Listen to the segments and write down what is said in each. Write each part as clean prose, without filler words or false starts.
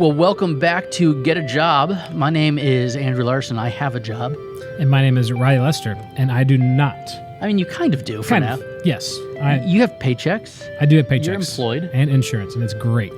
Well, welcome back to Get a Job. My name is Andrew Larson. I have a job. And my name is Riley Lester, and I do not. I mean, you kind of do for Kind now. of, yes. You have paychecks. I do have paychecks. You're employed. And insurance, and it's great.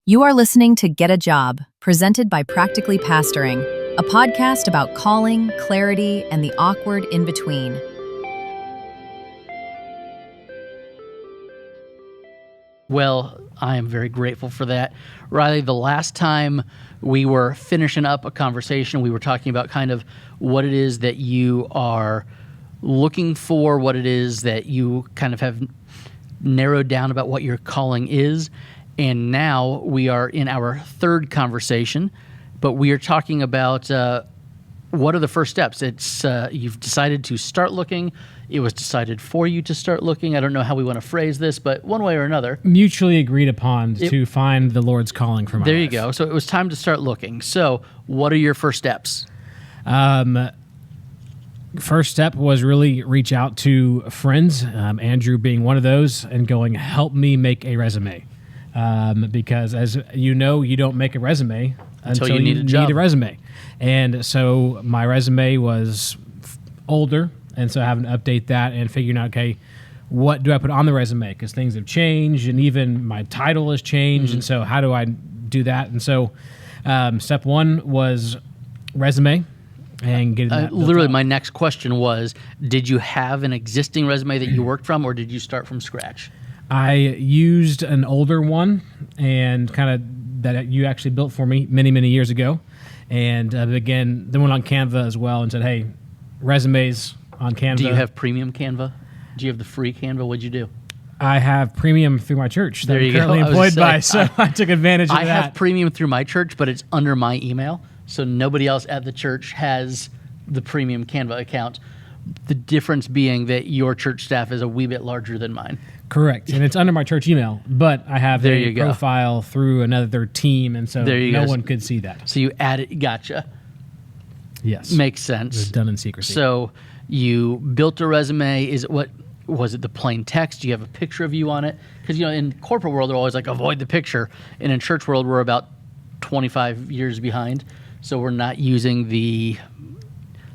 You are listening to Get a Job, presented by Practically Pastoring, a podcast about calling, clarity, and the awkward in between. Well, I am very grateful for that. Riley, the last time we were finishing up a conversation, we were talking about kind of what it is that you are looking for, what it is that you kind of have narrowed down about what your calling is. And now we are in our third conversation, but we are talking about what are the first steps. It's you've decided to start looking. It was decided for you to start looking. I don't know how we want to phrase this, but one way or another. Mutually agreed upon to find the Lord's calling for my life. There you go. So it was time to start looking. So what are your first steps? First step was really reach out to friends, Andrew being one of those, and going, help me make a resume. Because as you know, you don't make a resume until you need a resume. And so my resume was older, and so having to update that and figuring out, okay, what do I put on the resume? Because things have changed, and even my title has changed, and so how do I do that? And so step one was resume and getting that literally, my next question was, did you have an existing resume that you worked from, or did you start from scratch? I used an older one and kind of that you actually built for me many, many years ago. And again, then went on Canva as well and said, hey, resumes on Canva. Do you have premium Canva? Do you have the free Canva? What'd you do? I have premium through my church that I'm currently employed by, so I took advantage of that. I have premium through my church, but it's under my email, so nobody else at the church has the premium Canva account. The difference being that your church staff is a wee bit larger than mine. Correct. And it's under my church email, but I have a profile through another team, and so no one could see that. So you added, gotcha. Yes. Makes sense. It was done in secrecy. So you built a resume. Is it what was it, the plain text? Do you have a picture of you on it? Because, you know, in corporate world, they're always like, avoid the picture. And in church world, we're about 25 years behind. So we're not using the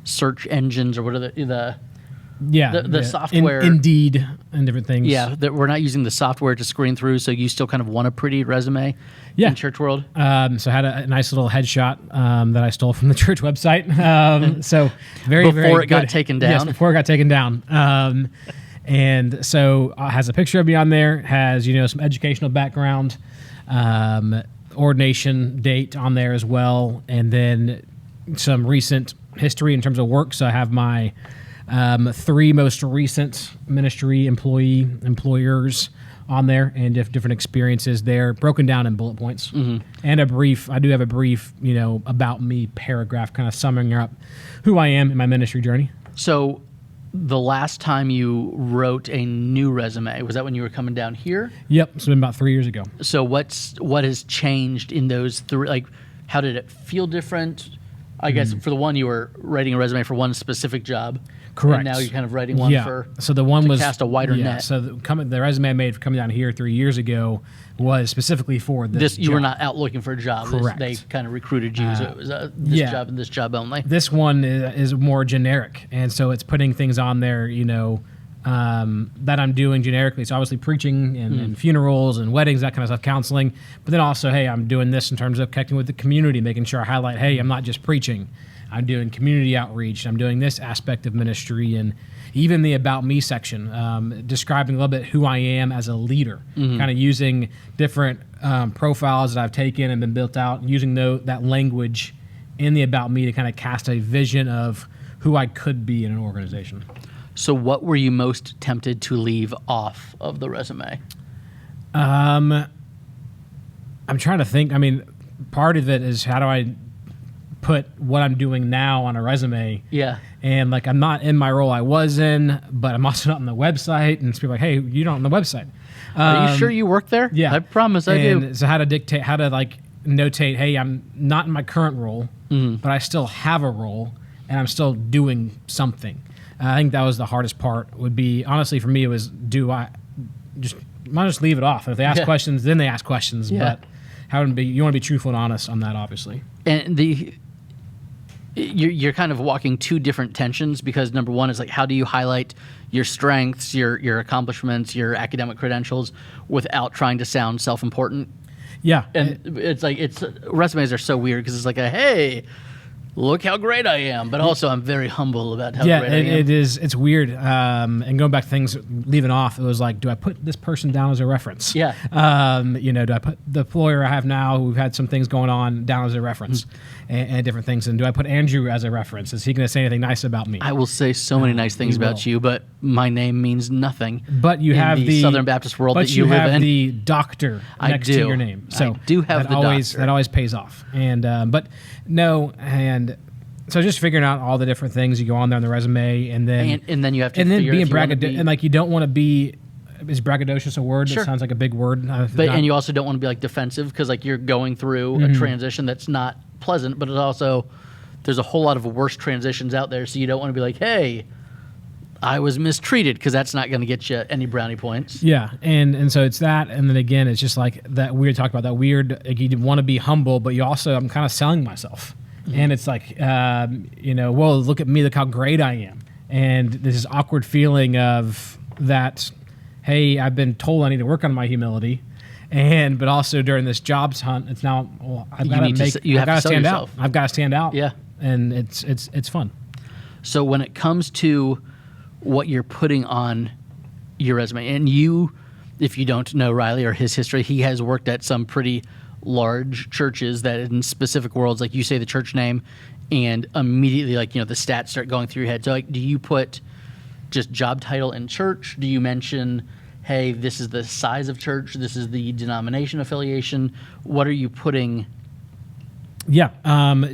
search engines or what are the software, Indeed, and different things. Yeah, that we're not using the software to screen through. So you still kind of want a pretty resume. In church world. So I had a nice little headshot that I stole from the church website. So very before it good. Got taken down. Yes, before it got taken down. And so has a picture of me on there. Has some educational background, ordination date on there as well, and then some recent history in terms of work. So I have my 3 most recent ministry employers on there, and different experiences there, broken down in bullet points. And I do have a brief, about me paragraph kind of summing up who I am in my ministry journey. So the last time you wrote a new resume, was that when you were coming down here? Yep. It's been about 3 years ago. So what has changed in those 3, like, how did it feel different? I guess for the one, you were writing a resume for one specific job. Correct. And now you're kind of writing one for so the one to was cast a wider net. So the resume I made for coming down here 3 years ago was specifically for this You job. were not out looking for a job. Correct. They kind of recruited you. So it was this job and this job only. This one is more generic, and so it's putting things on there, that I'm doing generically. It's obviously preaching and funerals and weddings, that kind of stuff, counseling. But then also, hey, I'm doing this in terms of connecting with the community, making sure I highlight, hey, I'm not just preaching. I'm doing community outreach. I'm doing this aspect of ministry, and even the About Me section, describing a little bit who I am as a leader, kind of using different profiles that I've taken and been built out, using that language in the About Me to kind of cast a vision of who I could be in an organization. So what were you most tempted to leave off of the resume? I'm trying to think. I mean, part of it is how do I put what I'm doing now on a resume. Yeah. And like, I'm not in my role I was in, but I'm also not on the website. And it's people like, hey, you're not on the website. Are you sure you work there? Yeah. I promise I do. And so how to like notate, hey, I'm not in my current role, but I still have a role and I'm still doing something. I think that was the hardest part. Would be, honestly, for me, it was, might just leave it off. If they ask questions, then they ask questions. Yeah. But you want to be truthful and honest on that, obviously. And you're kind of walking two different tensions, because number one is like, how do you highlight your strengths, your accomplishments, your academic credentials without trying to sound self-important? Yeah. And it's like, resumes are so weird, because it's like hey, look how great I am, but also I'm very humble about how great I am. It is. It's weird. And going back to things leaving off, it was like, do I put this person down as a reference? Yeah. Do I put the employer I have now, who've had some things going on, down as a reference, and different things? And do I put Andrew as a reference? Is he going to say anything nice about me? I will say so many nice things about you, but my name means nothing. But you have the Southern Baptist world that you live in. But you have the doctor next to your name. So I do have the doctor. That always pays off. And but no, and so just figuring out all the different things you go on there on the resume, and then you have to being braggadocious, and like, you don't want to be. Is braggadocious a word? Sure. It sounds like a big word. And you also don't want to be like defensive, because like you're going through a transition that's not pleasant, but it's also, there's a whole lot of worse transitions out there, so you don't want to be like, hey, I was mistreated, because that's not going to get you any brownie points. Yeah, and so it's that, and then again, it's just like that weird talk about that weird. Like, you want to be humble, but you also, I'm kind of selling myself, and it's like, well, look at me, look how great I am, and this awkward feeling of that. Hey, I've been told I need to work on my humility, but also during this jobs hunt, it's now, well, I've got to stand out. I've got to stand out. Yeah, and it's fun. So when it comes to what you're putting on your resume, and if you don't know Riley or his history, he has worked at some pretty large churches that in specific worlds, like you say the church name, and immediately, like, the stats start going through your head. So like, do you put just job title in church? Do you mention, hey, this is the size of church, this is the denomination affiliation? What are you putting? Yeah,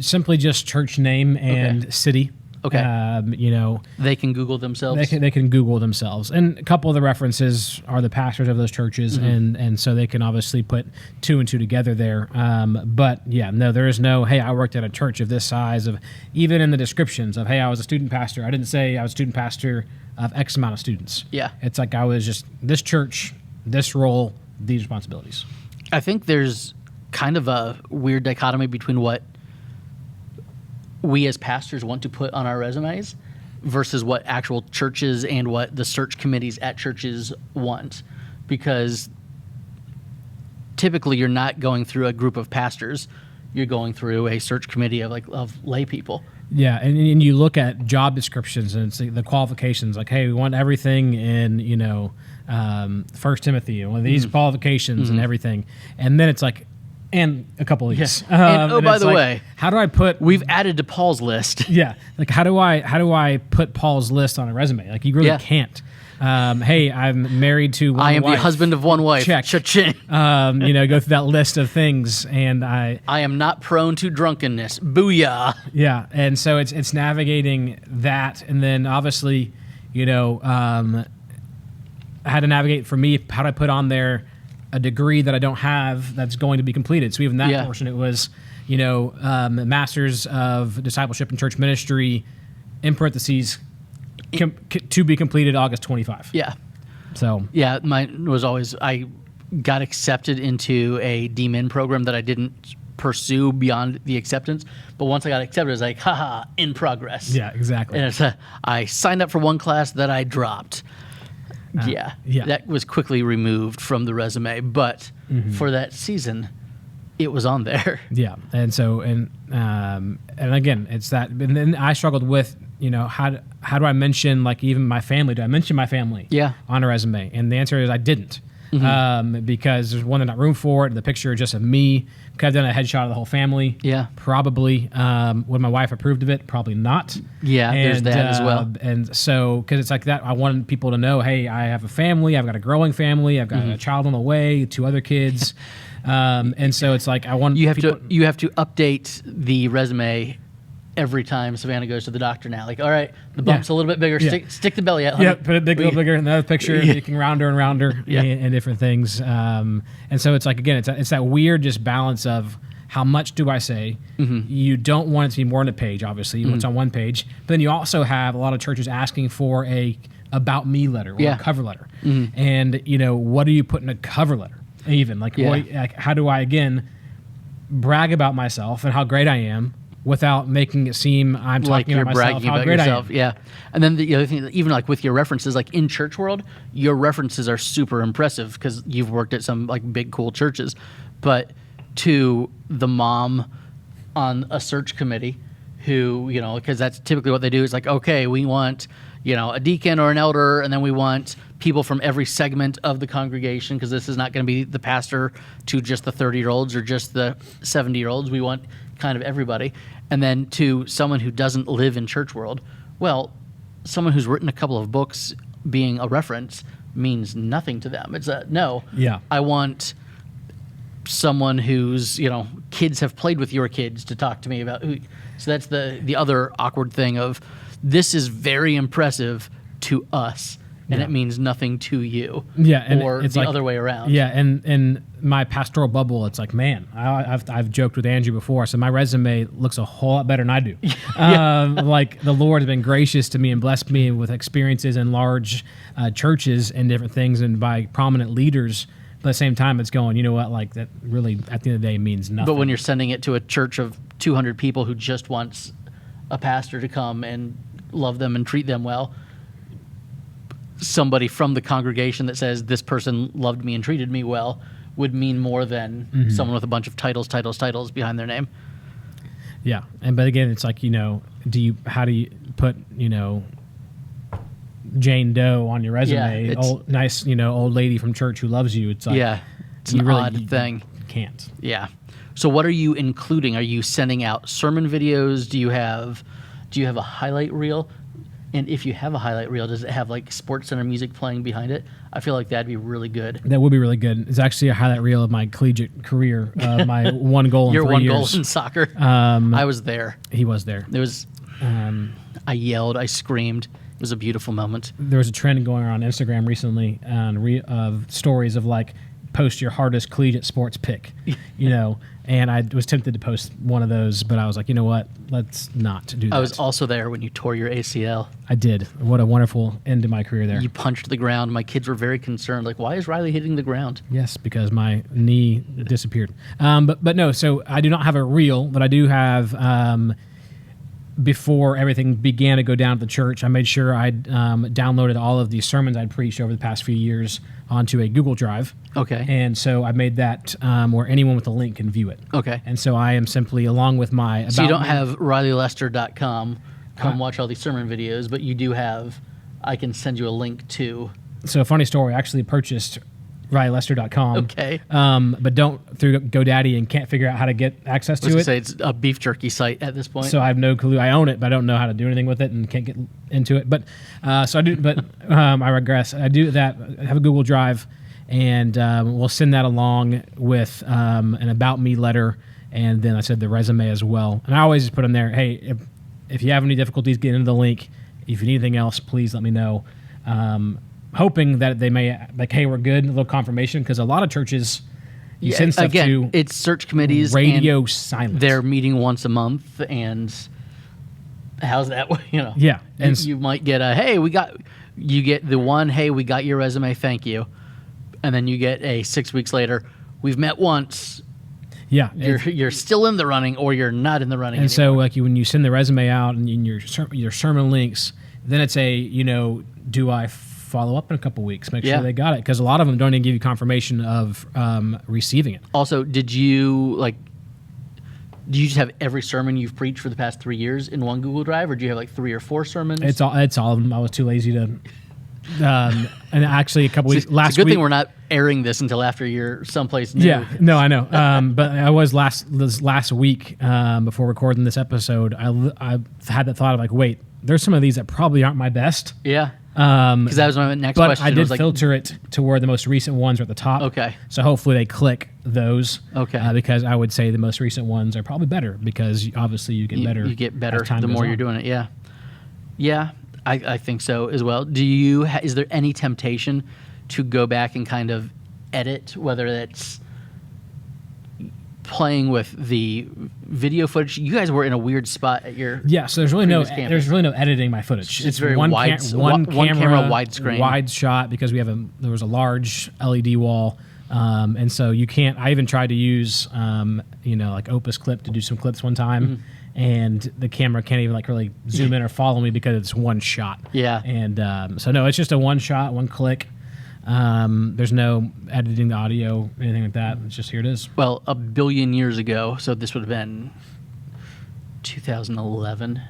simply just church name and city. Okay. They can Google themselves. They can Google themselves, and a couple of the references are the pastors of those churches, and so they can obviously put two and two together there. But yeah, no, there is no, hey, I worked at a church of this size. Of even in the descriptions of, hey, I was a student pastor, I didn't say I was a student pastor of X amount of students. Yeah, it's like I was just this church, this role, these responsibilities. I think there's kind of a weird dichotomy between what we as pastors want to put on our resumes versus what actual churches and what the search committees at churches want, because typically you're not going through a group of pastors, you're going through a search committee of lay people. Yeah, and you look at job descriptions and it's the qualifications, like, hey, we want everything in 1 Timothy, and these qualifications and everything, and then it's like, and a couple of these. Yeah. And by the way, how do I put? We've added to Paul's list. Yeah, like how do I put Paul's list on a resume? Like, you really can't. Hey, I'm married to one wife. I am the husband of one wife. Check. Cha-ching. Go through that list of things, and I am not prone to drunkenness. Booyah. Yeah, and so it's navigating that, and then obviously, I had to navigate, for me, how do I put on there a degree that I don't have that's going to be completed. So even that portion, it was, Masters of Discipleship and Church Ministry, in parentheses, to be completed August 25. Yeah. So. Yeah, mine was always, I got accepted into a DMin program that I didn't pursue beyond the acceptance. But once I got accepted, it was like, haha, in progress. Yeah, exactly. And I signed up for one class that I dropped. Yeah, that was quickly removed from the resume, but for that season, it was on there. Yeah, and so and again, it's that. And then I struggled with, how do I mention, like, even my family? Do I mention my family? On a resume? And the answer is I didn't, because there's one, there's not room for it. The picture just of me. Could have done a headshot of the whole family. Yeah, probably. Would my wife approved of it? Probably not. Yeah, there's that as well. And so, because it's like that, I wanted people to know, hey, I have a family. I've got a growing family. I've got a child on the way, 2 other kids. And so it's like I want You have to update the resume every time Savannah goes to the doctor now. Like, all right, the bump's a little bit bigger. Yeah. Stick the belly out. Honey. Yeah, put it big, a little bigger. Another picture, making rounder and rounder, Yeah. and different things. And so it's like, again, it's that weird just balance of how much do I say? You don't want it to be more than a page, obviously. You want it on one page. But then you also have a lot of churches asking for a about me letter or a cover letter. And, what do you put in a cover letter? Even like how do I, again, brag about myself and how great I am without making it seem I'm like talking you're about myself, bragging how about great yourself. I am. Yeah. And then the other thing, even like with your references, like in church world, your references are super impressive because you've worked at some like big, cool churches. But to the mom on a search committee who, because that's typically what they do is like, okay, we want, a deacon or an elder, and then we want people from every segment of the congregation because this is not going to be the pastor to just the 30-year-olds or just the 70-year-olds. We want kind of everybody. And then to someone who doesn't live in church world, well, someone who's written a couple of books being a reference means nothing to them. It's no. Yeah. I want someone whose kids have played with your kids to talk to me about who. So that's the other awkward thing of this is very impressive to us and it means nothing to you. Yeah, and or it's the like, other way around. Yeah, and in my pastoral bubble, it's like, man, I've joked with Andrew before, so my resume looks a whole lot better than I do. Like the Lord has been gracious to me and blessed me with experiences in large churches and different things, and by prominent leaders. But at the same time, it's going, like that really at the end of the day means nothing. But when you're sending it to a church of 200 people who just wants a pastor to come and love them and treat them well, somebody from the congregation that says this person loved me and treated me well would mean more than someone with a bunch of titles behind their name. Yeah, but again, it's like, how do you put, Jane Doe on your resume? Old lady from church who loves you. It's like, it's an odd thing. Can't. Yeah. So what are you including? Are you sending out sermon videos? Do you have a highlight reel? And if you have a highlight reel, does it have like Sports Center music playing behind it? I feel like that'd be really good. That would be really good. It's actually a highlight reel of my collegiate career. My one goal in 3 years. Your one goal in soccer. I was there. He was there. There was. I yelled. I screamed. It was a beautiful moment. There was a trend going around Instagram recently of stories of like post your hardest collegiate sports pick, And I was tempted to post one of those, but I was like, you know what? Let's not do that. I was also there when you tore your ACL. I did. What a wonderful end to my career there. You punched the ground. My kids were very concerned. Like, why is Riley hitting the ground? Yes, because my knee disappeared. But no, so I do not have a reel, but I do have, before everything began to go down at the church, I made sure I downloaded all of the sermons I'd preached over the past few years onto a Google Drive. Okay. And so I made that where anyone with a link can view it. Okay. And so I am simply, along with my... So you don't have RileyLester.com, come watch all these sermon videos, but you do have, I can send you a link to... So a funny story, I actually purchased RileyLester.com. Okay. But don't through GoDaddy and can't figure out how to get access to it. Say it's a beef jerky site at this point. So I have no clue. I own it, but I don't know how to do anything with it and can't get into it. But so I do. But I regress. I do that. I have a Google Drive, and we'll send that along with an about me letter, and then I said the resume as well. And I always just put in there, hey, if you have any difficulties getting into the link, if you need anything else, please let me know. Hoping that they may, like, hey, we're good, a little confirmation, because a lot of churches, you send stuff to it's search committees. Radio and silence. They're meeting once a month, and how's that? Yeah. And you might get you get the one, hey, we got your resume, thank you. And then you get a 6 weeks later, we've met once. Yeah. You're still in the running, or you're not in the running and anymore. So, like, when you send the resume out and your sermon links, then it's do I follow up in a couple weeks, make sure they got it, because a lot of them don't even give you confirmation of receiving it. Also, do you just have every sermon you've preached for the past 3 years in one Google Drive, or do you have like 3 or 4 sermons? It's all of them. I was too lazy to. And actually, a couple weeks last it's a good week. thing we're not airing this until after you're someplace new. Yeah, no, I know. But I was last week before recording this episode. I had that thought of like, wait, there's some of these that probably aren't my best. Yeah. Because that was my next question. But I did filter it to where the most recent ones are at the top. Okay. So hopefully they click those. Okay. Because I would say the most recent ones are probably better because obviously you get better. You get better as time the goes more on. you're doing it. Yeah. Yeah, I think so as well. Is there any temptation to go back and kind of edit, whether that's playing with the video footage? You guys were in a weird spot at your So there's really no editing my footage. It's very one wide, one camera widescreen, wide shot because there was a large LED wall, and so you can't. I even tried to use like Opus Clip to do some clips one time, and the camera can't even like really zoom in or follow me because it's one shot. Yeah, and so no, it's just a one shot, one click. There's no editing the audio, anything like that. It's just here it is. Well, a billion years ago, so this would have been 2011.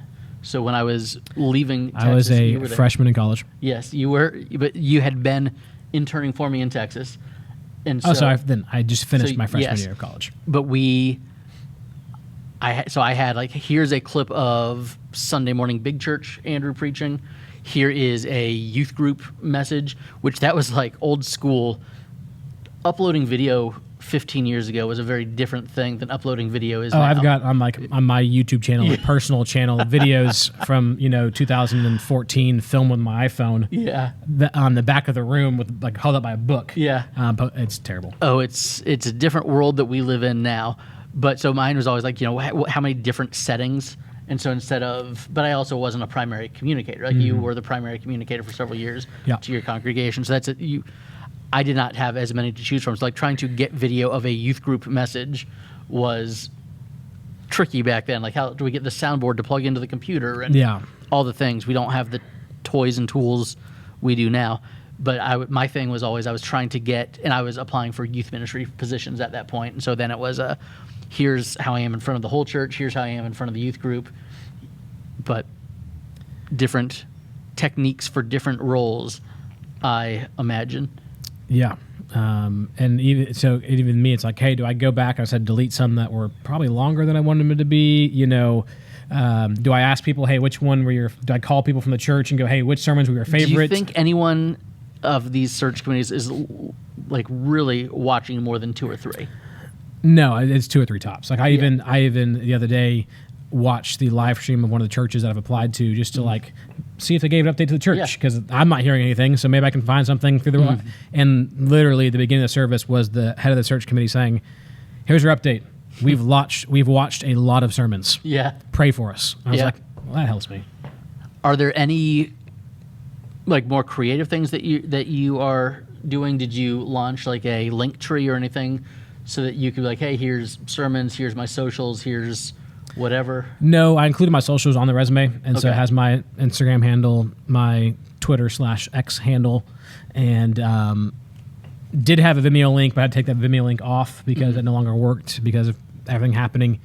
So when I was leaving Texas, I was you a were there. freshman in college. Yes, you were, but you had been interning for me in Texas. And so I just finished my freshman yes. year of college. But I had like, here's a clip of Sunday morning big church Andrew preaching. Here is a youth group message, which that was like old school. Uploading video 15 years ago was a very different thing than uploading video is now. I've got on my YouTube channel, a personal channel, videos from 2014, filmed with my iPhone. Yeah. On the back of the room with like held up by a book. Yeah. But it's terrible. Oh, it's a different world that we live in now. But so mine was always like, how many different settings. And so but I also wasn't a primary communicator. Like you were the primary communicator for several years to your congregation. So that's it. I did not have as many to choose from. So like trying to get video of a youth group message was tricky back then. Like how do we get the soundboard to plug into the computer and all the things? We don't have the toys and tools we do now. But my thing was always I was trying to get, and I was applying for youth ministry positions at that point. And so then it was here's how I am in front of the whole church. Here's how I am in front of the youth group. But different techniques for different roles, I imagine. Yeah. And even me, it's like, hey, do I go back? I said delete some that were probably longer than I wanted them to be. Do I ask people, hey, which one do I call people from the church and go, hey, which sermons were your favorite? Do you think anyone of these search committees is like really watching more than 2 or 3? No, it's 2 or 3 tops. Like I even the other day watched the live stream of one of the churches that I've applied to just to like see if they gave an update to the church because I'm not hearing anything, so maybe I can find something through the and literally at the beginning of the service was the head of the search committee saying, "Here's your update. We've watched a lot of sermons. Yeah, pray for us." I was like, well, that helps me. Are there any like more creative things that you are doing? Did you launch like a link tree or anything so that you could be like, hey, here's sermons, here's my socials, here's whatever? No, I included my socials on the resume, and so it has my Instagram handle, my Twitter/X handle, and did have a Vimeo link, but I had to take that Vimeo link off because it no longer worked because of everything happening.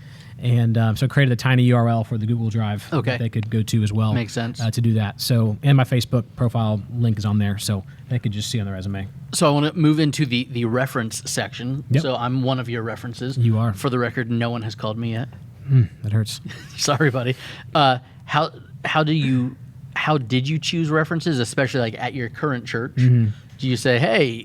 And so I created a tiny URL for the Google Drive that they could go to as well. Makes sense. To do that. So, and my Facebook profile link is on there, so they could just see on the resume. So I want to move into the reference section. Yep. So I'm one of your references. You are. For the record, no one has called me yet. That hurts. Sorry, buddy. How did you choose references, especially like at your current church? Do you say, hey,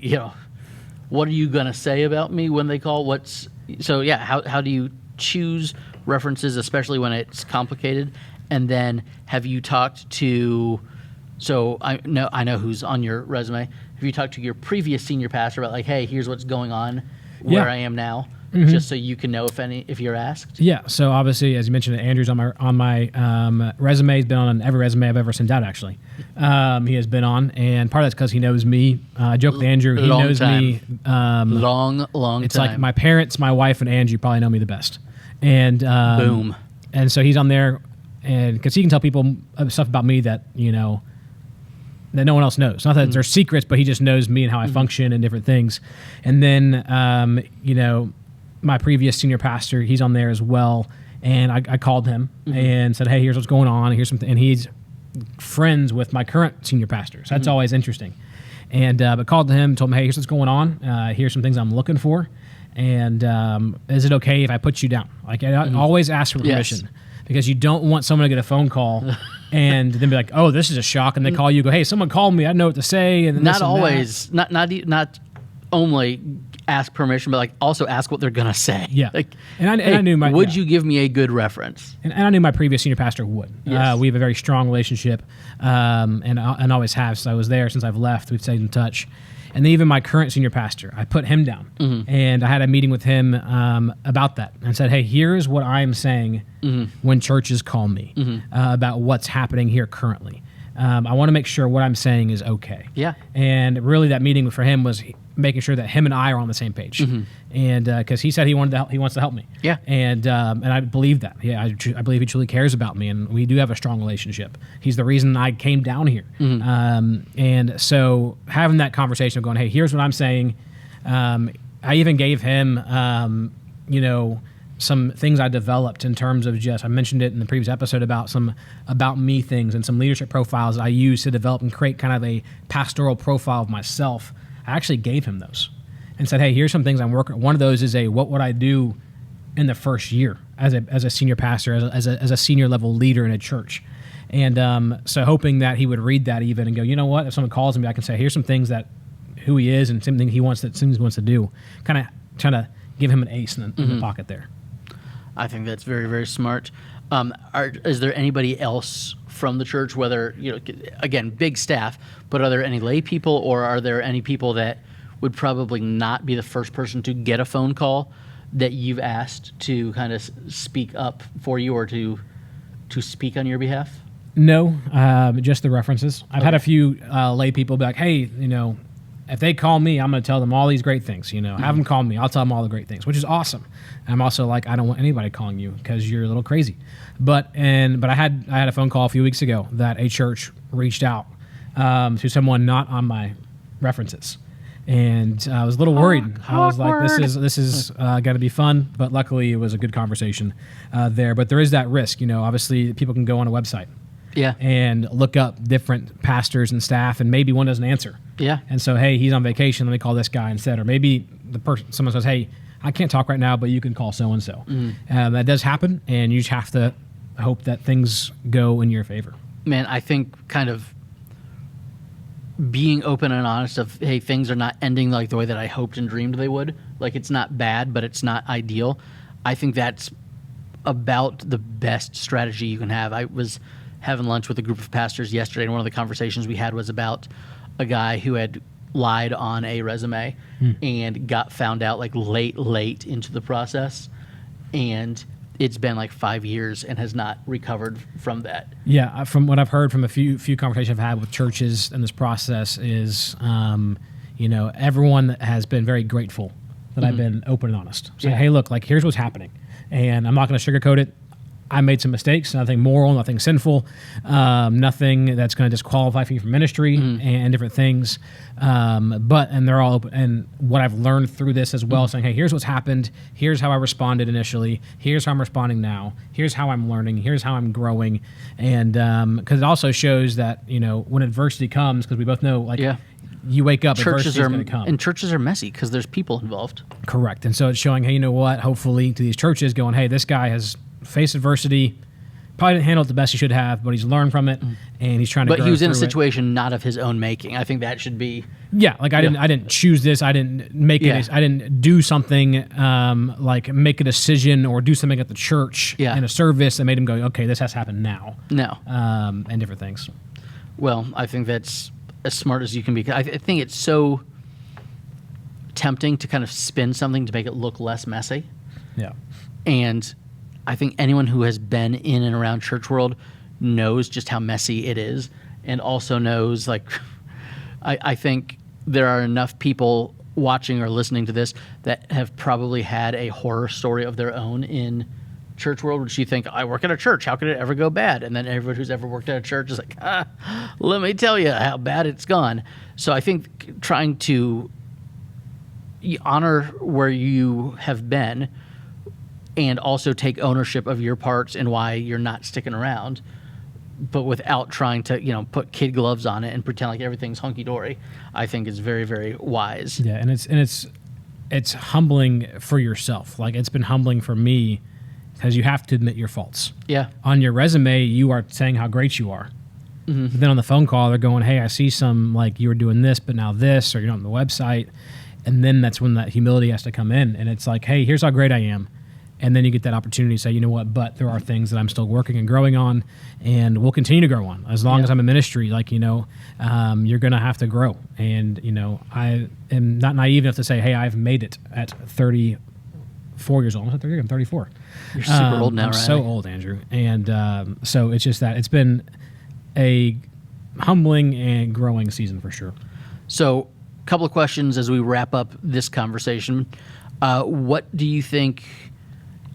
what are you gonna say about me when they call? How do you choose references, especially when it's complicated? And then have you talked to? So I know who's on your resume. Have you talked to your previous senior pastor about like, hey, here's what's going on where I am now? Just so you can know if you're asked. Yeah. So obviously, as you mentioned, Andrew's on my resume. He's been on every resume I've ever sent out. Actually, he has been on, and part of that's because he knows me. I joke with Andrew. He knows me. Long it's time. like my parents, my wife, and Andrew probably know me the best. And boom. And so he's on there, and because he can tell people stuff about me that that no one else knows. Not that they're secrets, but he just knows me and how I function and different things. And then my previous senior pastor, he's on there as well, and I called him and said, hey, here's what's going on, and he's friends with my current senior pastor, so that's always interesting. And but called him, told him, hey, here's what's going on, here's some things I'm looking for, and is it okay if I put you down? Like I always ask for permission, because you don't want someone to get a phone call and then be like, oh, this is a shock, and they call you, go, hey, someone called me, I don't know what to say, and then not always, not only ask permission, but like also ask what they're gonna say. Yeah. Like, And I knew my. Would yeah. you give me a good reference? And I knew my previous senior pastor would. Yes. We have a very strong relationship, and always have. So I was there since I've left. We've stayed in touch. And then even my current senior pastor, I put him down. And I had a meeting with him about that and said, hey, here's what I'm saying when churches call me about what's happening here currently. I want to make sure what I'm saying is okay. Yeah. And really that meeting for him was making sure that him and I are on the same page. And because he said he wants to help me. Yeah. And I believe that. Yeah, I believe he truly cares about me, and we do have a strong relationship. He's the reason I came down here. And so having that conversation of going, hey, here's what I'm saying. I even gave him, some things I developed in terms of I mentioned it in the previous episode about some about me things and some leadership profiles that I use to develop and create kind of a pastoral profile of myself. I actually gave him those and said, hey, here's some things I'm working on. One of those is what would I do in the first year as a senior pastor, as a senior level leader in a church. And so hoping that he would read that even and go, you know what, if someone calls me, I can say, here's some things that who he is and something he wants to do. Kind of trying to give him an ace in the pocket there. I think that's very, very smart. Is there anybody else from the church, whether, again, big staff, but are there any lay people, or are there any people that would probably not be the first person to get a phone call that you've asked to kind of speak up for you or to speak on your behalf? No, just the references. I've had a few lay people be like, hey, if they call me, I'm going to tell them all these great things. Have them call me. I'll tell them all the great things, which is awesome. And I'm also like, I don't want anybody calling you because you're a little crazy. But I had a phone call a few weeks ago that a church reached out to someone not on my references, and I was a little worried. I was like, this is going to be fun, but luckily it was a good conversation there. But there is that risk, Obviously, people can go on a website. Yeah. And look up different pastors and staff, and maybe one doesn't answer. Yeah. And so, hey, he's on vacation. Let me call this guy instead. Or maybe someone says, hey, I can't talk right now, but you can call so-and-so. That does happen, and you just have to hope that things go in your favor. Man, I think kind of being open and honest of, hey, things are not ending like the way that I hoped and dreamed they would. Like, it's not bad, but it's not ideal. I think that's about the best strategy you can have. I was having lunch with a group of pastors yesterday, and one of the conversations we had was about a guy who had lied on a resume and got found out like late into the process, and it's been like 5 years and has not recovered from that. Yeah, from what I've heard from a few conversations I've had with churches in this process is, everyone has been very grateful that I've been open and honest. So, hey, look, like, here's what's happening, and I'm not going to sugarcoat it. I made some mistakes, nothing moral, nothing sinful, nothing that's going to disqualify me from ministry and different things. And they're all open. And what I've learned through this as well, saying, hey, here's what's happened. Here's how I responded initially. Here's how I'm responding now. Here's how I'm learning. Here's how I'm growing. And because it also shows that, when adversity comes, because we both know, you wake up, adversity is going to come. And churches are messy because there's people involved. Correct. And so it's showing, hey, you know what? Hopefully to these churches going, hey, this guy has faced adversity, probably didn't handle it the best he should have, but he's learned from it, and he's trying to. But he was in a situation not of his own making. I think that should be. Yeah, like I didn't choose this. I didn't make it. I didn't do something like make a decision or do something at the church in a service that made him go, okay, this has to happen now. No. And different things. Well, I think that's as smart as you can be. I think it's so tempting to kind of spin something to make it look less messy. Yeah. And I think anyone who has been in and around church world knows just how messy it is, and also knows, like, I think there are enough people watching or listening to this that have probably had a horror story of their own in church world, which you think, I work at a church, how could it ever go bad? And then everyone who's ever worked at a church is like, let me tell you how bad it's gone. So I think trying to honor where you have been and also take ownership of your parts and why you're not sticking around, but without trying to, put kid gloves on it and pretend like everything's hunky-dory, I think is very, very wise. Yeah, and it's humbling for yourself. Like, it's been humbling for me because you have to admit your faults. Yeah. On your resume, you are saying how great you are. Mm-hmm. But then on the phone call, they're going, hey, I see some, like, you were doing this, but now this, or you're not on the website. And then that's when that humility has to come in. And it's like, hey, here's how great I am. And then you get that opportunity to say, you know what, but there are things that I'm still working and growing on, and we'll continue to grow on. As long as I'm in ministry, like, you're going to have to grow. And, I am not naive enough to say, hey, I've made it at 34 years old. I'm 30, I'm 34. You're super old now, I'm right? so old, Andrew. And so it's just that it's been a humbling and growing season for sure. So a couple of questions as we wrap up this conversation. What do you think,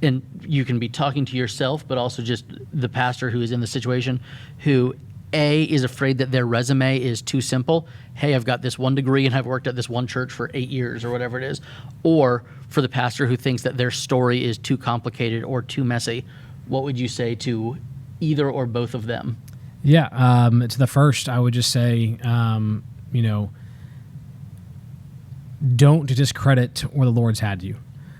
and you can be talking to yourself, but also just the pastor who is in the situation, who A, is afraid that their resume is too simple. Hey, I've got this one degree and I've worked at this one church for 8 years or whatever it is. Or for the pastor who thinks that their story is too complicated or too messy. What would you say to either or both of them? Yeah, to the first, I would just say, don't discredit where the Lord's had you.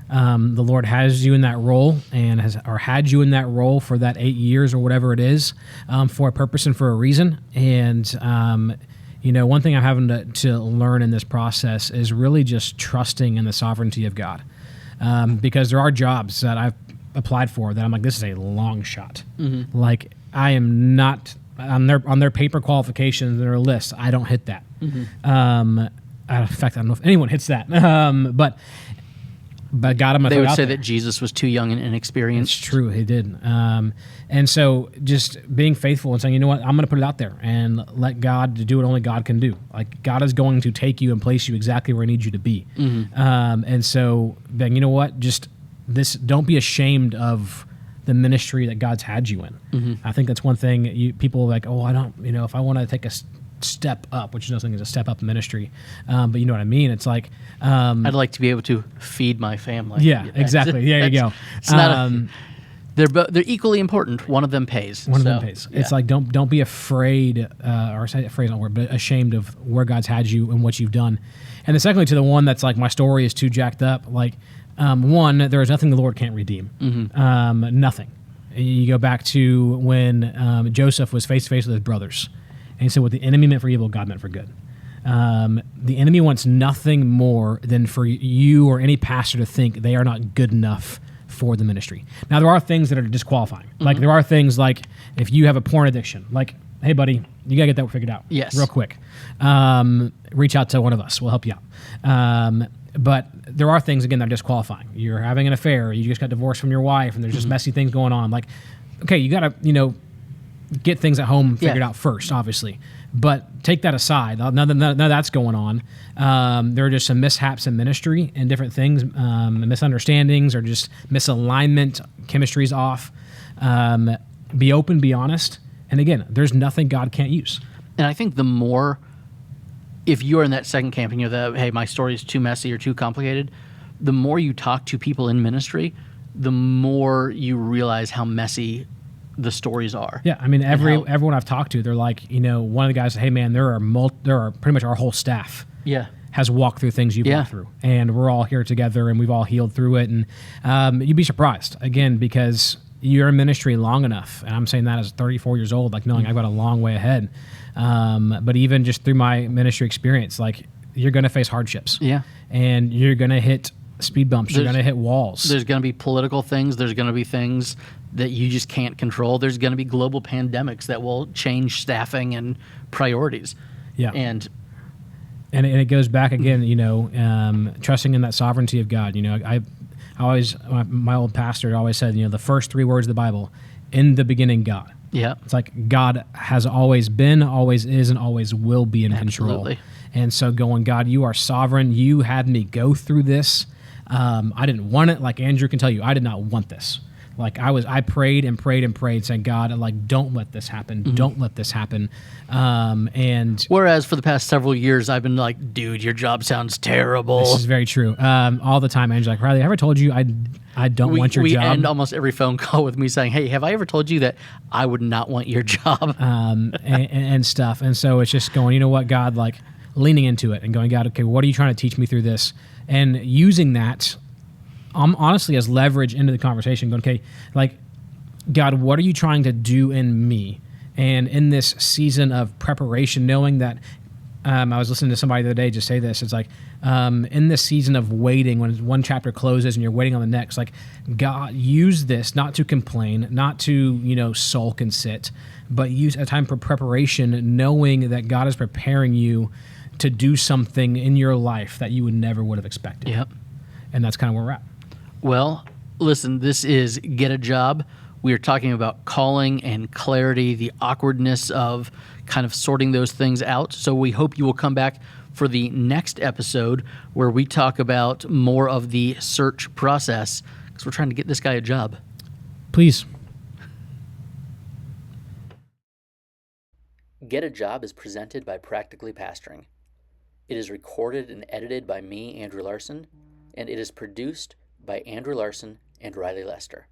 The Lord has you in that role and had you in that role for that 8 years or whatever it is, for a purpose and for a reason. And, one thing I'm having to learn in this process is really just trusting in the sovereignty of God. Because there are jobs that I've applied for that I'm like, this is a long shot. Mm-hmm. Like, I am not on their paper qualifications, their list. I don't hit that. Mm-hmm. In fact, I don't know if anyone hits that. But God, I'm going to They would say that Jesus was too young and inexperienced. It's true, he did. And so just being faithful and saying, you know what, I'm going to put it out there and let God do what only God can do. Like, God is going to take you and place you exactly where he needs you to be. Mm-hmm. And so, Ben, you know what, don't be ashamed of the ministry that God's had you in. Mm-hmm. I think that's one thing people are like, oh, I don't, if I want to take a step up, which nothing is a step up ministry, but you know what I mean. It's like I'd like to be able to feed my family. Yeah, exactly. There you go. It's not they're equally important. One of them pays. One of them pays. Yeah. It's like don't be afraid, or say afraid is not a word, but ashamed of where God's had you and what you've done. And then secondly, to the one that's like, my story is too jacked up. Like, one, there is nothing the Lord can't redeem. Mm-hmm. Nothing. You go back to when Joseph was face to face with his brothers. And he said, what the enemy meant for evil, God meant for good. The enemy wants nothing more than for you or any pastor to think they are not good enough for the ministry. Now, there are things that are disqualifying. Mm-hmm. Like, there are things like, if you have a porn addiction, like, hey, buddy, you got to get that figured out. Yes. Real quick. Reach out to one of us. We'll help you out. But there are things, again, that are disqualifying. You're having an affair. You just got divorced from your wife, and there's just messy things going on. Like, okay, you got to, get things at home figured out first, obviously. But take that aside. None of that's going on. There are just some mishaps in ministry and different things, misunderstandings or just misalignment, chemistry's off. Be open, be honest. And again, there's nothing God can't use. And I think the more, if you're in that second camp and you're hey, my story is too messy or too complicated, the more you talk to people in ministry, the more you realize how messy the stories are. Yeah, I mean, everyone I've talked to, they're like, one of the guys, hey man, there are pretty much our whole staff. Yeah. Has walked through things you've walked through, and we're all here together, and we've all healed through it. And you'd be surprised again, because you're in ministry long enough, and I'm saying that as 34 years old, like knowing I've got a long way ahead. But even just through my ministry experience, like, you're going to face hardships. Yeah, and you're going to hit speed bumps. You're going to hit walls. There's going to be political things. There's going to be things that you just can't control. There's going to be global pandemics that will change staffing and priorities. Yeah. And it goes back again, trusting in that sovereignty of God. I always, my old pastor always said, the first 3 words of the Bible, in the beginning, God. Yeah. It's like God has always been, always is, and always will be in Absolutely. control. And so going, God, you are sovereign. You had me go through this. I didn't want it. Like Andrew can tell you, I did not want this. Like I prayed and prayed and prayed, saying, God, like, don't let this happen. Mm-hmm. Don't let this happen. And whereas for the past several years, I've been like, dude, your job sounds terrible. This is very true. All the time, Andrew's like, Riley, have I ever told you I don't want your job? We end almost every phone call with me saying, hey, have I ever told you that I would not want your job? And stuff. And so it's just going, you know what, God, like leaning into it and going, God, okay, what are you trying to teach me through this? And using that honestly as leverage into the conversation, going, okay, like, God, what are you trying to do in me? And in this season of preparation, knowing that I was listening to somebody the other day just say this. It's like, in this season of waiting, when one chapter closes and you're waiting on the next, like, God, use this not to complain, not to, sulk and sit, but use a time for preparation, knowing that God is preparing you to do something in your life that you would have expected. Yep. And that's kind of where we're at. Well, listen, this is Get a Job. We are talking about calling and clarity, the awkwardness of kind of sorting those things out. So we hope you will come back for the next episode where we talk about more of the search process, because we're trying to get this guy a job. Please. Get a Job is presented by Practically Pastoring. It is recorded and edited by me, Andrew Larson, and it is produced by Andrew Larson and Riley Lester.